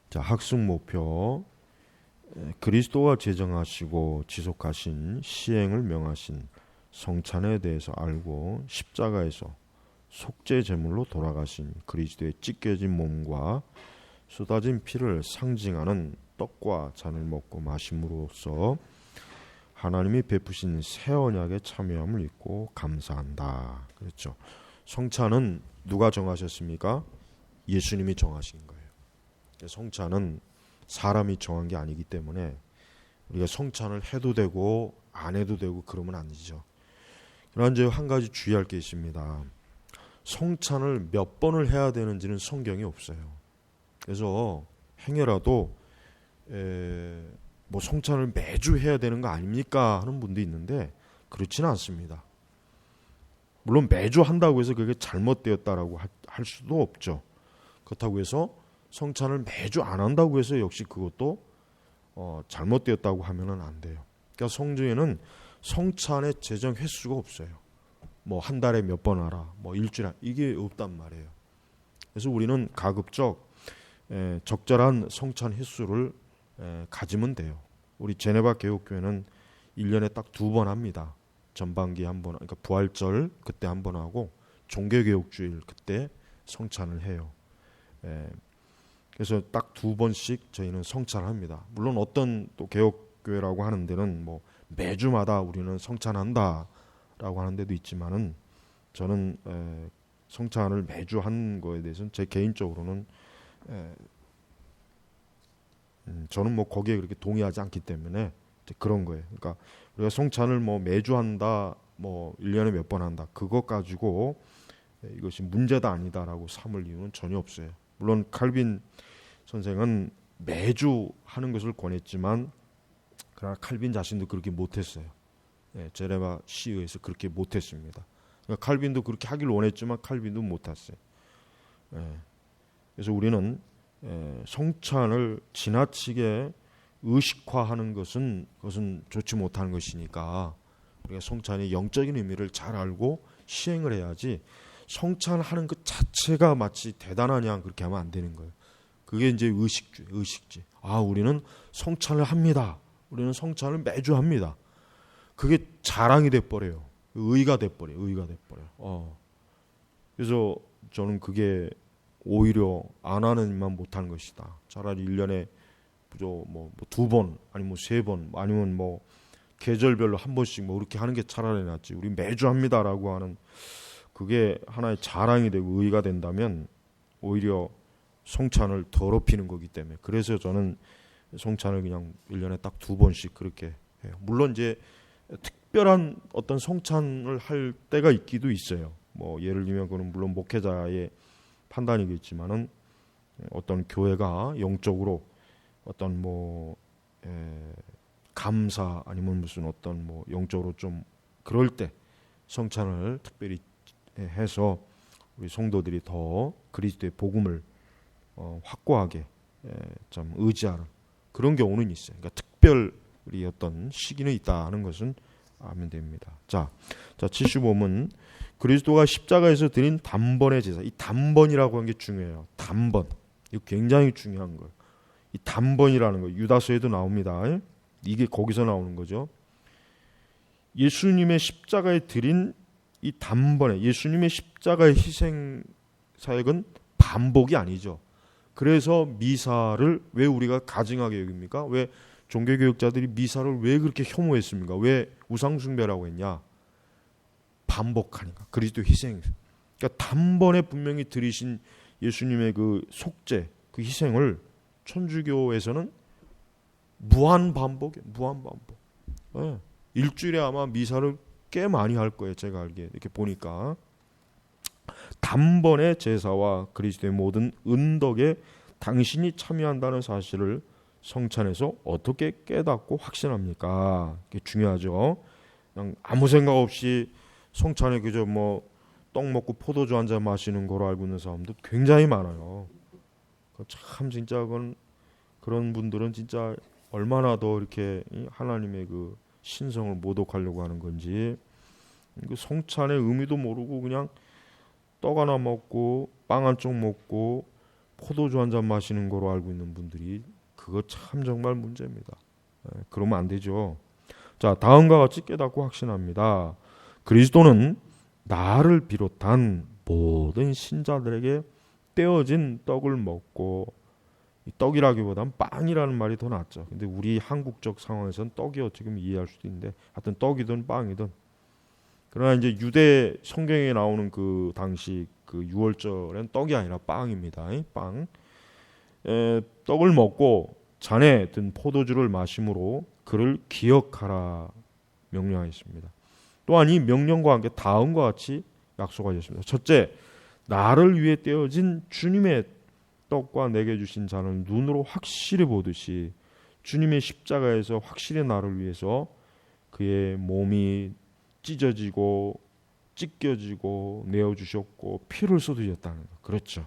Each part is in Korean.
자, 학습 목표. 그리스도가 제정하시고 지속하신 시행을 명하신 성찬에 대해서 알고 십자가에서 속죄 제물로 돌아가신 그리스도의 찢겨진 몸과 쏟아진 피를 상징하는 떡과 잔을 먹고 마심으로써 하나님이 베푸신 새 언약에 참여함을 잊고 감사한다. 그렇죠. 성찬은 누가 정하셨습니까? 예수님이 정하신 거예요. 성찬은 사람이 정한 게 아니기 때문에 우리가 성찬을 해도 되고 안 해도 되고 그러면 아니죠. 그러나 이제 한 가지 주의할 게 있습니다. 성찬을 몇 번을 해야 되는지는 성경이 없어요. 그래서 행여라도 뭐 성찬을 매주 해야 되는 거 아닙니까 하는 분도 있는데 그렇지는 않습니다. 물론 매주 한다고 해서 그게 잘못되었다라고 할 수도 없죠. 그렇다고 해서 성찬을 매주 안 한다고 해서 역시 그것도 잘못되었다고 하면은 안 돼요. 그러니까 성경에는 성찬의 제정 횟수가 없어요. 뭐 한 달에 몇 번 하라, 뭐 일주일에 이게 없단 말이에요. 그래서 우리는 가급적 적절한 성찬 횟수를 가지면 돼요. 우리 제네바 개혁교회는 1년에 딱 2번 합니다. 전반기 한 번, 그러니까 부활절 그때 한 번 하고 종교개혁주일 그때 성찬을 해요. 그래서 딱 2번씩 저희는 성찬을 합니다. 물론 어떤 또 개혁교회라고 하는 데는 뭐 매주마다 우리는 성찬한다라고 하는 데도 있지만은 저는 성찬을 매주 한 거에 대해서는 제 개인적으로는 저는 뭐 거기에 그렇게 동의하지 않기 때문에 그런 거예요. 그러니까 우리가 성찬을 뭐 매주 한다, 뭐 1년에 몇 번 한다, 그것 가지고 이것이 문제다 아니다라고 삼을 이유는 전혀 없어요. 물론 칼빈 선생은 매주 하는 것을 권했지만 그러나 칼빈 자신도 그렇게 못했어요. 제레바 시의에서 그렇게 못했습니다. 그러니까 칼빈도 그렇게 하길 원했지만 칼빈도 못했어요. 그래서 우리는 성찬을 지나치게 의식화하는 것은 그것은 좋지 못한 것이니까 우리가 성찬의 영적인 의미를 잘 알고 시행을 해야지 성찬하는 것 자체가 마치 대단한 양 그렇게 하면 안 되는 거예요. 그게 이제 의식지. 아, 우리는 성찬을 합니다. 우리는 성찬을 매주 합니다. 그게 자랑이 돼버려요. 의가 돼버려요. 그래서 저는 그게 오히려 안 하는 일만 못하는 것이다. 차라리 1년에 뭐 2번 아니면 뭐 3번 아니면 뭐 계절별로 한 번씩 뭐 이렇게 하는 게 차라리 낫지. 우리 매주 합니다라고 하는 그게 하나의 자랑이 되고 의가 된다면 오히려 성찬을 더럽히는 거기 때문에 그래서 저는 성찬을 그냥 1년에 딱 2번씩 그렇게 해요. 물론 이제 특별한 어떤 성찬을 할 때가 있기도 있어요. 뭐 예를 들면 그는 물론 목회자의 판단이겠지만은 어떤 교회가 영적으로 어떤 뭐 감사 아니면 무슨 어떤 뭐 영적으로 좀 그럴 때 성찬을 특별히 해서 우리 성도들이 더 그리스도의 복음을 확고하게 좀 의지하는 그런 경우는 있어요. 그러니까 특별히 어떤 시기는 있다는 것은 아면 됩니다. 자 75문 그리스도가 십자가에서 드린 단번의 제사. 이 단번이라고 하는 게 중요해요. 단번. 이거 굉장히 중요한 거예요. 이 단번이라는 거 유다서에도 나옵니다. 이게 거기서 나오는 거죠. 예수님의 십자가에 드린 이 단번에 예수님의 십자가의 희생 사역은 반복이 아니죠. 그래서 미사를 왜 우리가 가증하게 여깁니까? 왜 종교교육자들이 미사를 왜 그렇게 혐오했습니까? 왜 우상숭배라고 했냐? 반복하니까. 그리스도 희생. 그러니까 단번에 분명히 들이신 예수님의 그 속죄, 그 희생을 천주교에서는 무한 반복이에요. 무한 반복. 일주일에 아마 미사를 꽤 많이 할 거예요. 제가 알기에 이렇게 보니까 단번에 제사와 그리스도의 모든 은덕에 당신이 참여한다는 사실을 성찬에서 어떻게 깨닫고 확신합니까? 이게 중요하죠. 그냥 아무 생각 없이 성찬에 그저 뭐 떡 먹고 포도주 한 잔 마시는 거로 알고 있는 사람도 굉장히 많아요. 참 진짜 그런 분들은 진짜 얼마나 더 이렇게 하나님의 그 신성을 모독하려고 하는 건지 그 성찬의 의미도 모르고 그냥 떡 하나 먹고 빵 한 쪽 먹고 포도주 한 잔 마시는 거로 알고 있는 분들이 그거 참 정말 문제입니다. 그러면 안 되죠. 자, 다음과 같이 깨닫고 확신합니다. 그리스도는 나를 비롯한 모든 신자들에게 떼어진 떡을 먹고, 이 떡이라기보단 빵이라는 말이 더 낫죠. 근데 우리 한국적 상황에서는 떡이요 지금 이해할 수도 있는데, 하여튼 떡이든 빵이든, 그러나 이제 유대 성경에 나오는 그 당시 그 유월절엔 떡이 아니라 빵입니다. 빵. 떡을 먹고 잔에 든 포도주를 마심으로 그를 기억하라 명령하였습니다. 또한 이 명령과 함께 다음과 같이 약속하셨습니다. 첫째, 나를 위해 떼어진 주님의 떡과 내게 주신 잔을 눈으로 확실히 보듯이 주님의 십자가에서 확실히 나를 위해서 그의 몸이 찢어지고 찢겨지고 내어주셨고 피를 쏟으셨다는 것. 그렇죠.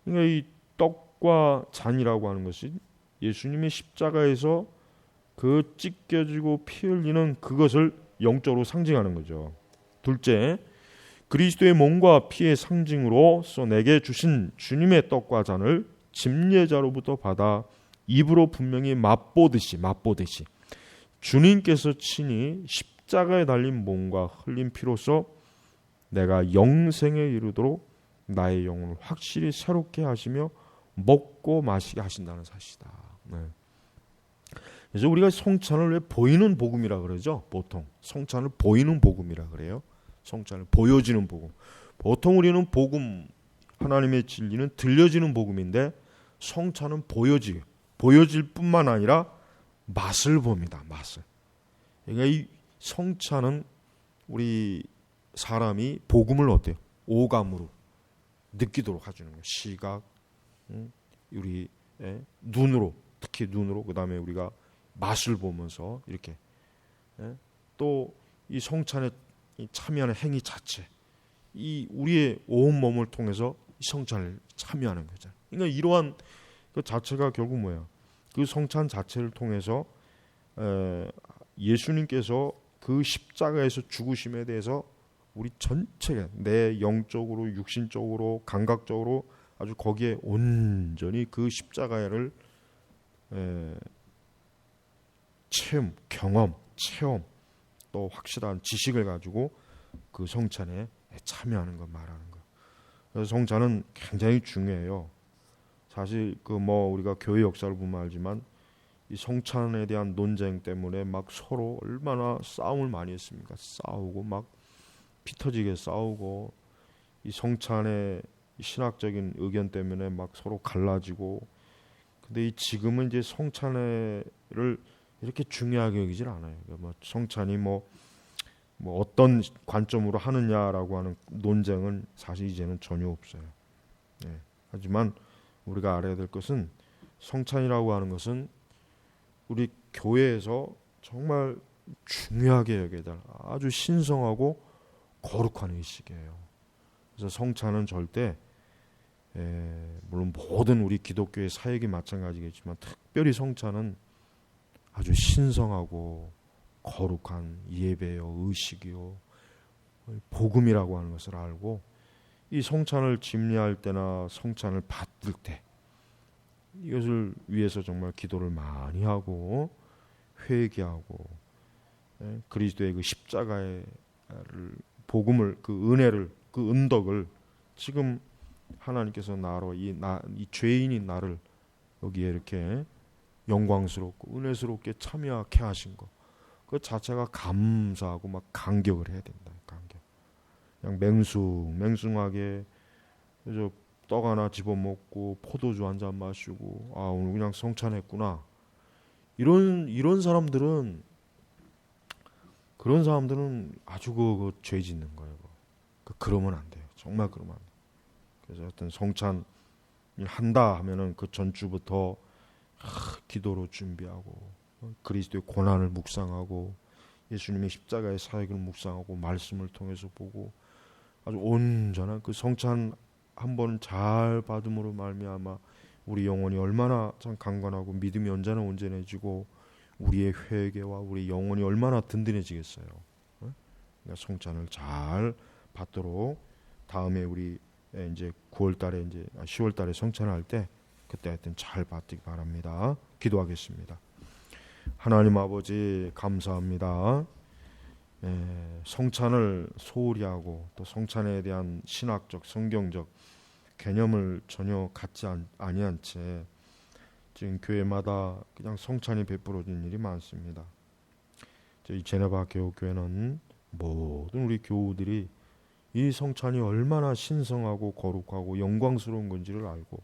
그러니까 이 떡과 잔이라고 하는 것이 예수님의 십자가에서 그 찢겨지고 피 흘리는 그것을 영적으로 상징하는 거죠. 둘째, 그리스도의 몸과 피의 상징으로서 내게 주신 주님의 떡과 잔을 침례자로부터 받아 입으로 분명히 맛보듯이 주님께서 친히 십자가에 달린 몸과 흘린 피로서 내가 영생에 이르도록 나의 영혼을 확실히 새롭게 하시며 먹고 마시게 하신다는 사실이다. 그래서 우리가 성찬을 왜 보이는 복음이라 그러죠? 보통 성찬을 보이는 복음이라 그래요. 성찬을 보여지는 복음. 보통 우리는 복음, 하나님의 진리는 들려지는 복음인데 성찬은 보여질 뿐만 아니라 맛을 봅니다. 맛을. 그러니까 이 성찬은 우리 사람이 복음을 어때요? 오감으로 느끼도록 해주는 거예요. 시각, 우리 눈으로, 특히 눈으로, 그 다음에 우리가 맛을 보면서 이렇게 또 이 성찬에 참여하는 행위 자체, 이 우리의 온 몸을 통해서 이 성찬을 참여하는 거죠. 그러니까 이러한 그 자체가 결국 뭐야? 그 성찬 자체를 통해서 예수님께서 그 십자가에서 죽으심에 대해서 우리 전체가 내 영적으로, 육신적으로, 감각적으로 아주 거기에 온전히 그 십자가를 체험, 또 확실한 지식을 가지고 그 성찬에 참여하는 것 말하는 거. 그래서 성찬은 굉장히 중요해요. 사실 그 뭐 우리가 교회 역사를 보면 알지만 이 성찬에 대한 논쟁 때문에 막 서로 얼마나 싸움을 많이 했습니까? 싸우고 막 피 터지게 싸우고, 이 성찬의 신학적인 의견 때문에 막 서로 갈라지고. 근데 이 지금은 이제 성찬을 이렇게 중요하게 여기질 않아요. 뭐 성찬이 뭐 어떤 관점으로 하느냐라고 하는 논쟁은 사실 이제는 전혀 없어요. 하지만 우리가 알아야 될 것은 성찬이라고 하는 것은 우리 교회에서 정말 중요하게 여겨야 될 아주 신성하고 거룩한 의식이에요. 그래서 성찬은 절대 물론 모든 우리 기독교의 사역이 마찬가지겠지만 특별히 성찬은 아주 신성하고 거룩한 예배요, 의식이요, 복음이라고 하는 것을 알고 이 성찬을 집례할 때나 성찬을 받을 때 이것을 위해서 정말 기도를 많이 하고 회개하고 그리스도의 그 십자가의 복음을, 그 은혜를, 그 은덕을 지금 하나님께서 나로 이 죄인인 나를 여기에 이렇게 영광스럽고 은혜스럽게 참여하게 하신 것, 그 자체가 감사하고 막 감격을 해야 된다. 감격. 그냥 맹숭하게 그래서 떡 하나 집어먹고 포도주 한 잔 마시고 오늘 그냥 성찬했구나. 이런 사람들은, 그런 사람들은 아주 그 죄 짓는 거예요. 그러면 안 돼요. 정말 그러면 안 돼요. 그래서 어떤 성찬을 한다 하면은 그 전주부터 기도로 준비하고 그리스도의 고난을 묵상하고 예수님의 십자가의 사역을 묵상하고 말씀을 통해서 보고 아주 온전한 그 성찬 한 번 잘 받음으로 말미암아 우리 영혼이 얼마나 참 강건하고 믿음이 언제나 온전해지고 우리의 회개와 우리 영혼이 얼마나 든든해지겠어요. 그러니까 성찬을 잘 받도록 다음에 우리 이제 9월 달에 이제 10월 달에 성찬할 때 그때 하여튼 잘 받기 바랍니다. 기도하겠습니다. 하나님 아버지 감사합니다. 성찬을 소홀히 하고 또 성찬에 대한 신학적 성경적 개념을 전혀 갖지 아니한 채 지금 교회마다 그냥 성찬이 베풀어진 일이 많습니다. 저희 제네바 개옥교회는 모든 우리 교우들이 이 성찬이 얼마나 신성하고 거룩하고 영광스러운 건지를 알고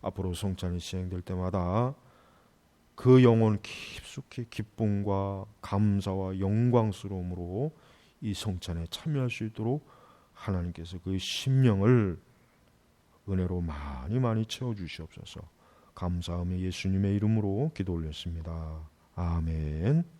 앞으로 성찬이 시행될 때마다 그 영혼 깊숙이 기쁨과 감사와 영광스러움으로 이 성찬에 참여할 수 있도록 하나님께서 그 심령을 은혜로 많이 채워주시옵소서. 감사하며 예수님의 이름으로 기도 올렸습니다. 아멘.